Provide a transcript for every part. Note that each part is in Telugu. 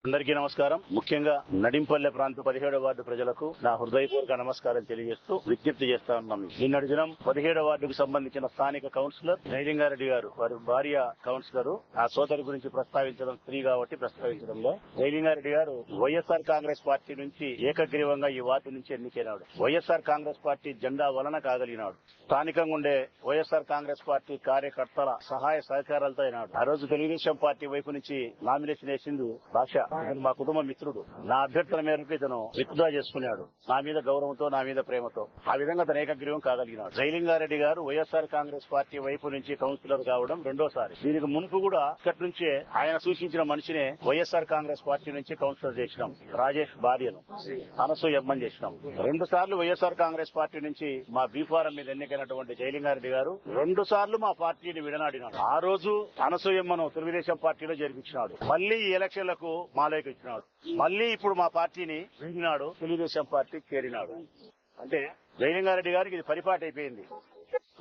అందరికీ నమస్కారం. ముఖ్యంగా నడింపల్లె ప్రాంత 17వ వార్డు ప్రజలకు నా హృదయపూర్వక నమస్కారం తెలియజేస్తూ విజ్ఞప్తి చేస్తా ఉన్నాం. నిన్నటి దినం 17వ వార్డుకు సంబంధించిన స్థానిక కౌన్సిలర్ జైలింగారెడ్డి గారు వారి భార్య కౌన్సిలర్ ఆ సోదరి గురించి ప్రస్తావించడం స్త్రీ కాబట్టి ప్రస్తావించడంలో జైలింగారెడ్డి గారు వైఎస్ఆర్ కాంగ్రెస్ పార్టీ నుంచి ఏకగ్రీవంగా ఈ వార్డు నుంచి ఎన్నికైనాడు. వైఎస్ఆర్ కాంగ్రెస్ పార్టీ జెండా వలన కాగలిగినాడు. స్థానికంగా ఉండే వైఎస్ఆర్ కాంగ్రెస్ పార్టీ కార్యకర్తల సహాయ సహకారాలతో అయినాడు. ఆ రోజు తెలుగుదేశం పార్టీ వైపు నుంచి నామినేషన్ వేసింది భాష. ఇతను మా కుటుంబ మిత్రుడు. నా అభ్యర్థన మేరకు ఇతను విత్డ్రా చేసుకున్నాడు. నా మీద గౌరవంతో, నా మీద ప్రేమతో. ఆ విధంగా తన ఏకగ్రీవం కాగలిగినాడు. జైలింగారెడ్డి గారు వైఎస్ఆర్ కాంగ్రెస్ పార్టీ వైపు నుంచి కౌన్సిలర్ కావడం రెండోసారి. దీనికి మునుపు కూడా ఇక్కడి నుంచే ఆయన సూచించిన మనిషినే వైఎస్ఆర్ కాంగ్రెస్ పార్టీ నుంచి కౌన్సిలర్ చేసినాం. రాజేష్ భార్యను అనసూయమ్మని చేసినాం. 2 సార్లు వైఎస్ఆర్ కాంగ్రెస్ పార్టీ నుంచి మా బీఫారం మీద ఎన్నికైనటువంటి జైలింగారెడ్డి గారు 2 సార్లు మా పార్టీని విడనాడినాడు. ఆ రోజు అనసూయమ్మను తెలుగుదేశం పార్టీలో జరిపించినాడు. మళ్లీ ఈ ఎలక్షన్లకు మాలోకి వచ్చినాడు. మళ్లీ ఇప్పుడు మా పార్టీని విడినాడు, తెలుగుదేశం పార్టీ చేరినాడు. అంటే జైలింగారెడ్డి గారికి ఇది పరిపాటి అయిపోయింది.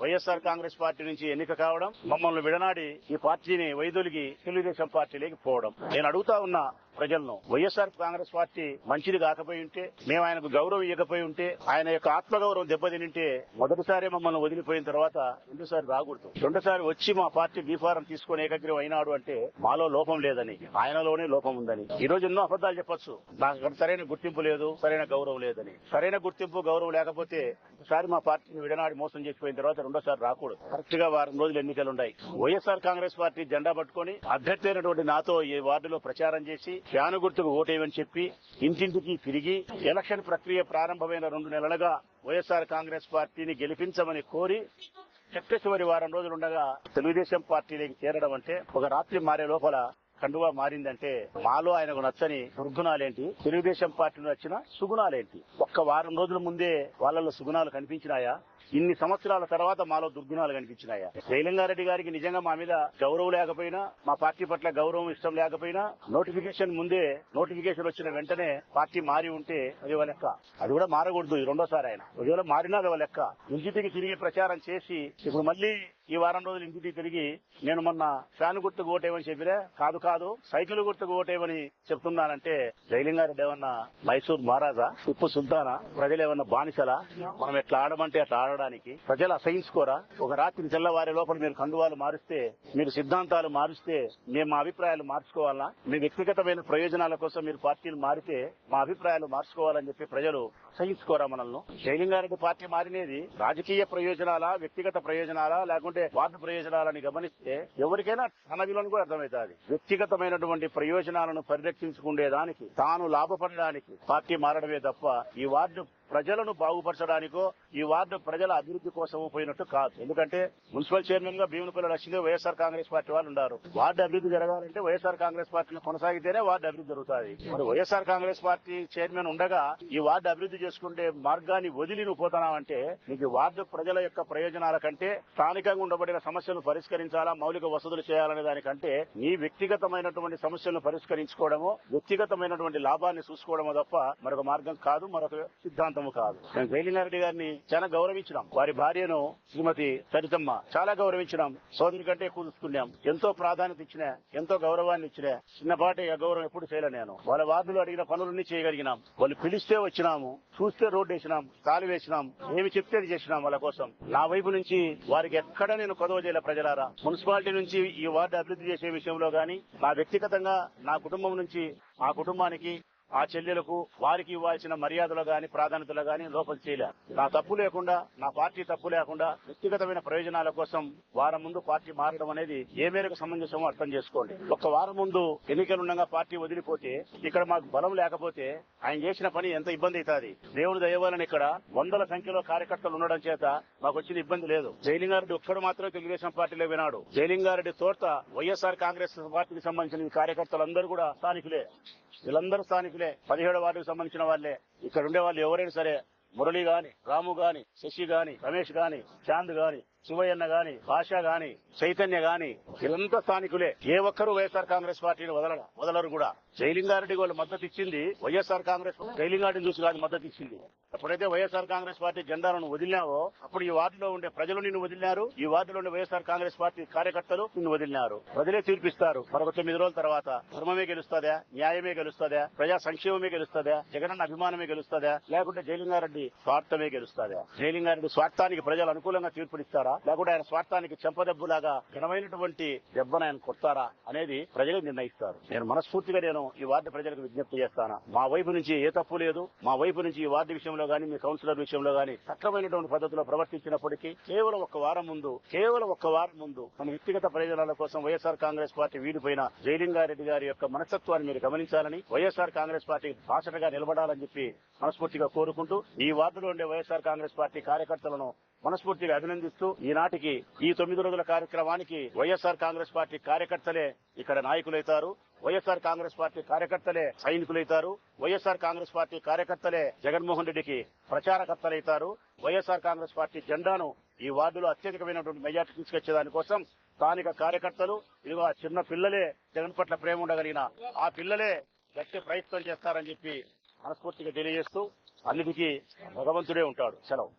వైఎస్ఆర్ కాంగ్రెస్ పార్టీ నుంచి ఎన్నిక కావడం, మమ్మల్ని విడనాడి ఈ పార్టీని వైదొలిగి తెలుగుదేశం పార్టీలోకి పోవడం. నేను అడుగుతా ఉన్న ప్రజలను, వైఎస్ఆర్ కాంగ్రెస్ పార్టీ మంచిది కాకపోయి ఉంటే, మేము ఆయనకు గౌరవం ఇవ్వకపోయి ఉంటే, ఆయన యొక్క ఆత్మగౌరవం దెబ్బతింటే మొదటిసారి మమ్మల్ని వదిలిపోయిన తర్వాత రెండోసారి రాకూడదు. రెండోసారి వచ్చి మా పార్టీ బీఫారం తీసుకుని ఏకగ్రీవం అయినాడు అంటే మాలో లోపం లేదని, ఆయనలోనే లోపం ఉందని. ఈ రోజు ఎన్నో అబద్దాలు చెప్పొచ్చు. నాకు సరైన గుర్తింపు లేదు, సరైన గౌరవం లేదని. సరైన గుర్తింపు, గౌరవం లేకపోతే ఒకసారి మా పార్టీని విడనాడి మోసం చేసిపోయిన తర్వాత రెండోసారి రాకూడదు. కరెక్ట్ గా వారం రోజులు ఎన్నికలున్నాయి. వైఎస్ఆర్ కాంగ్రెస్ పార్టీ జెండా పట్టుకుని అభ్యర్థి అయినటువంటి నాతో ఈ వార్డులో ప్రచారం చేసి ఫ్యాను గుర్తుకు ఓటేయమని చెప్పి ఇంటింటికి తిరిగి ఎలక్షన్ ప్రక్రియ ప్రారంభమైన 2 నెలలుగా వైఎస్ఆర్ కాంగ్రెస్ పార్టీని గెలిపించమని కోరి చివరి వారం రోజులుండగా తెలుగుదేశం పార్టీలోకి చేరడం అంటే ఒక రాత్రి మారే లోపల కండువా మారిందంటే మాలో ఆయనకు నచ్చని దుర్గుణాలేంటి, తెలుగుదేశం పార్టీలో నచ్చిన సుగుణాలేంటి? ఒక్క వారం రోజుల ముందే వాళ్ళలో సుగుణాలు కనిపించినాయా? ఇన్ని సంవత్సరాల తర్వాత మాలో దుర్గుణాలు కనిపించినాయా? జైలింగారెడ్డి గారికి నిజంగా మా మీద గౌరవం లేకపోయినా, మా పార్టీ పట్ల గౌరవం ఇష్టం లేకపోయినా, నోటిఫికేషన్ వచ్చిన వెంటనే పార్టీ మారి ఉంటే అది లెక్క. అది కూడా మారకూడదు. రెండోసారి ఆయన ఒకవేళ మారినా అది లెక్క. ఇంటికి తిరిగి ప్రచారం చేసి ఇప్పుడు మళ్లీ ఈ వారం రోజులు ఇంటికి తిరిగి నేను మొన్న ఫ్యాన్ గుర్తుకు ఓటేయమని చెప్పిరే, కాదు సైకిల్ గుర్తుకు ఓటేయమని చెప్తున్నానంటే జైలింగారెడ్డి ఏమన్నా మైసూర్ మహారాజా, టిప్పు సుల్తానా? ప్రజలు ఏమన్నా బానిసలా? మనం ఎట్లా ఆడమంటే అట్లా ఆడడానికి ప్రజలు అసహించుకోరా? ఒక రాత్రి తెల్లవారే లోపల మీరు కండువాలు మారుస్తే, మీరు సిద్ధాంతాలు మారుస్తే మేము మా అభిప్రాయాలు మార్చుకోవాలా? మీ వ్యక్తిగతమైన ప్రయోజనాల కోసం మీరు పార్టీలు మారితే మా అభిప్రాయాలు మార్చుకోవాలని చెప్పి ప్రజలు సహించుకోరా మనల్ని? జైలింగారెడ్డి పార్టీ మారినేది రాజకీయ ప్రయోజనాలా, వ్యక్తిగత ప్రయోజనాలా, లేకుంటే వార్డు ప్రయోజనాలని గమనిస్తే ఎవరికైనా తన విలువను కూడా అర్థమవుతుంది. వ్యక్తిగతమైనటువంటి ప్రయోజనాలను పరిరక్షించుకునేదానికి, తాను లాభపడడానికి పార్టీ మారడమే తప్ప ఈ వార్డు ప్రజలను బాగుపరచడానికో, ఈ వార్డు ప్రజల అభివృద్ధి కోసం పోయినట్టు కాదు. ఎందుకంటే మున్సిపల్ చైర్మన్ గా భీమునిపల్లి లక్ష్మీ వైఎస్ఆర్ కాంగ్రెస్ పార్టీ వాళ్ళు ఉన్నారు. వార్డు అభివృద్ధి జరగాలంటే వైఎస్ఆర్ కాంగ్రెస్ పార్టీని కొనసాగితేనే వార్డు అభివృద్ధి జరుగుతుంది. మరి వైఎస్ఆర్ కాంగ్రెస్ పార్టీ చైర్మన్ ఉండగా ఈ వార్డు అభివృద్ధి చేసుకుంటే మార్గాన్ని వదిలి నువ్వు పోతున్నావంటే నీకు వార్డు ప్రజల యొక్క ప్రయోజనాల కంటే, స్థానికంగా ఉండబడిన సమస్యలను పరిష్కరించాలా, మౌలిక వసతులు చేయాలనే దానికంటే నీ వ్యక్తిగతమైనటువంటి సమస్యలను పరిష్కరించుకోవడమో, వ్యక్తిగతమైనటువంటి లాభాన్ని చూసుకోవడమో తప్ప మరొక మార్గం కాదు, మరొక సిద్ధాంతం కాదు. మేము జైలింగారెడ్డి గారిని చాలా గౌరవించినాం. వారి భార్యను శ్రీమతి సరితమ్మ చాలా గౌరవించినాం. సోదరి కంటే ఎక్కువ చూసుకున్నాం. ఎంతో ప్రాధాన్యత ఇచ్చినా, ఎంతో గౌరవాన్ని ఇచ్చినా. చిన్నపాటి గౌరవం ఎప్పుడు చేయలే. నేను వాళ్ళ వార్డులో అడిగిన పనులన్నీ చేయగలిగినాం. వాళ్ళు పిలిస్తే వచ్చినాము, చూస్తే రోడ్డు వేసినాం, కాలు వేసినాం, ఏమి చెప్తే అది చేసినాం వాళ్ళ కోసం. నా వైపు నుంచి వారికి ఎక్కడ నేను కొదవ చేయలే. ప్రజలారా, మున్సిపాలిటీ నుంచి ఈ వార్డు అభివృద్ధి చేసే విషయంలో గానీ, నా వ్యక్తిగతంగా నా కుటుంబం నుంచి ఆ కుటుంబానికి, ఆ చెల్లెలకు, వారికి ఇవ్వాల్సిన మర్యాదలు గాని, ప్రాధాన్యతలు గాని లోపం చేయలే. నా తప్పు లేకుండా, నా పార్టీ తప్పు లేకుండా వ్యక్తిగతమైన ప్రయోజనాల కోసం వారం ముందు పార్టీ మారడం అనేది ఏ మేరకు సమంజసమో అర్థం చేసుకోండి. ఒక్క వారం ముందు ఎన్నికలుండగా పార్టీ వదిలిపోతే, ఇక్కడ మాకు బలం లేకపోతే ఆయన చేసిన పని ఎంత ఇబ్బంది అవుతుంది. దేవుడు దయవలని ఇక్కడ 100ల సంఖ్యలో కార్యకర్తలు ఉండడం చేత మాకు వచ్చిన ఇబ్బంది లేదు. జైలింగారెడ్డి ఒక్కడు మాత్రమే తెలుగుదేశం పార్టీలో వినాడు. జైలింగారెడ్డి తోట వైఎస్ఆర్ కాంగ్రెస్ పార్టీకి సంబంధించిన కార్యకర్తలందరూ కూడా స్థానికులే. వీళ్ళందరూ స్థానికులే. 17వ వార్డుకు సంబంధించిన వాళ్ళే. ఇక్కడ ఉండే వాళ్ళు ఎవరైనా సరే, మురళి గాని, రాము గాని, శశి గాని, రమేష్ గాని, చాంద్ గాని శివయ్యన్న గాని, భాష గాని, చైతన్య గాని వీళ్ళంతా స్థానికులే. ఏ ఒక్కరూ వైఎస్ఆర్ కాంగ్రెస్ పార్టీని వదలరు కూడా. జైలింగారెడ్డి వాళ్ళు మద్దతు ఇచ్చింది వైఎస్ఆర్ కాంగ్రెస్, జైలింగారెడ్డిని చూసి కాదు మద్దతు ఇచ్చింది. ఎప్పుడైతే వైఎస్ఆర్ కాంగ్రెస్ పార్టీ జెండాలను వదిలినావో అప్పుడు ఈ వార్డులో ఉండే ప్రజలు నిన్ను వదిలినారు. ఈ వార్డులో ఉండే వైఎస్ఆర్ కాంగ్రెస్ పార్టీ కార్యకర్తలు నిన్ను వదిలినారు. ప్రజలే తీర్పిస్తారు. మరొక 9 రోజుల తర్వాత ధర్మమే గెలుస్తుందా, న్యాయమే గెలుస్తుందా, ప్రజా సంక్షేమమే గెలుస్తుందా, జగనన్న అభిమానమే గెలుస్తుందా, లేకుంటే జైలింగారెడ్డి స్వార్థమే గెలుస్తుందా? జైలింగారెడ్డి స్వార్థానికి ప్రజలు అనుకూలంగా తీర్పునిస్తారా, లేకుంటే ఆయన స్వార్థానికి చెంపదెబ్బులాగా ఘనమైనటువంటి దెబ్బను ఆయన కొడతారా అనేది ప్రజలే నిర్ణయిస్తారు. నేను మనస్ఫూర్తిగా ఈ వార్డు ప్రజలకు విజ్ఞప్తి చేస్తాను. మా వైపు నుంచి ఏ తప్పు లేదు. మా వైపు నుంచి ఈ వార్డు విషయంలో గానీ, మీ కౌన్సిలర్ విషయంలో గానీ సక్రమైనటువంటి పద్ధతిలో ప్రవర్తించినప్పటికీ కేవలం ఒక్క వారం ముందు మన వ్యక్తిగత ప్రయోజనాల కోసం వైఎస్ఆర్ కాంగ్రెస్ పార్టీ వీడిపోయిన జైలింగారెడ్డి గారి యొక్క మనస్తత్వాన్ని మీరు గమనించాలని, వైఎస్ఆర్ కాంగ్రెస్ పార్టీ బాసటగా నిలబడాలని చెప్పి మనస్ఫూర్తిగా కోరుకుంటూ ఈ వార్డులో ఉండే వైఎస్ఆర్ కాంగ్రెస్ పార్టీ కార్యకర్తలను మనస్ఫూర్తిగా అభినందిస్తూ ఈనాటికి ఈ 9 రోజుల కార్యక్రమానికి వైఎస్ఆర్ కాంగ్రెస్ పార్టీ కార్యకర్తలే ఇక్కడ నాయకులైతారు. వైఎస్ఆర్ కాంగ్రెస్ పార్టీ కార్యకర్తలే సైనికులైతారు. వైఎస్ఆర్ కాంగ్రెస్ పార్టీ కార్యకర్తలే జగన్మోహన్ రెడ్డికి ప్రచారకర్తలైతారు. వైఎస్ఆర్ కాంగ్రెస్ పార్టీ జెండాను ఈ వార్డులో అత్యధికమైనటువంటి మెజార్టీ తీసుకొచ్చేదానికోసం స్థానిక కార్యకర్తలు ఇదిగో ఆ చిన్న పిల్లలే జగన్ పట్ల ప్రేమ ఉండగలిగిన ఆ పిల్లలే గట్టి ప్రయత్నం చేస్తారని చెప్పి మనస్ఫూర్తిగా తెలియజేస్తూ అన్నిటికీ భగవంతుడే ఉంటాడు. సెలవు.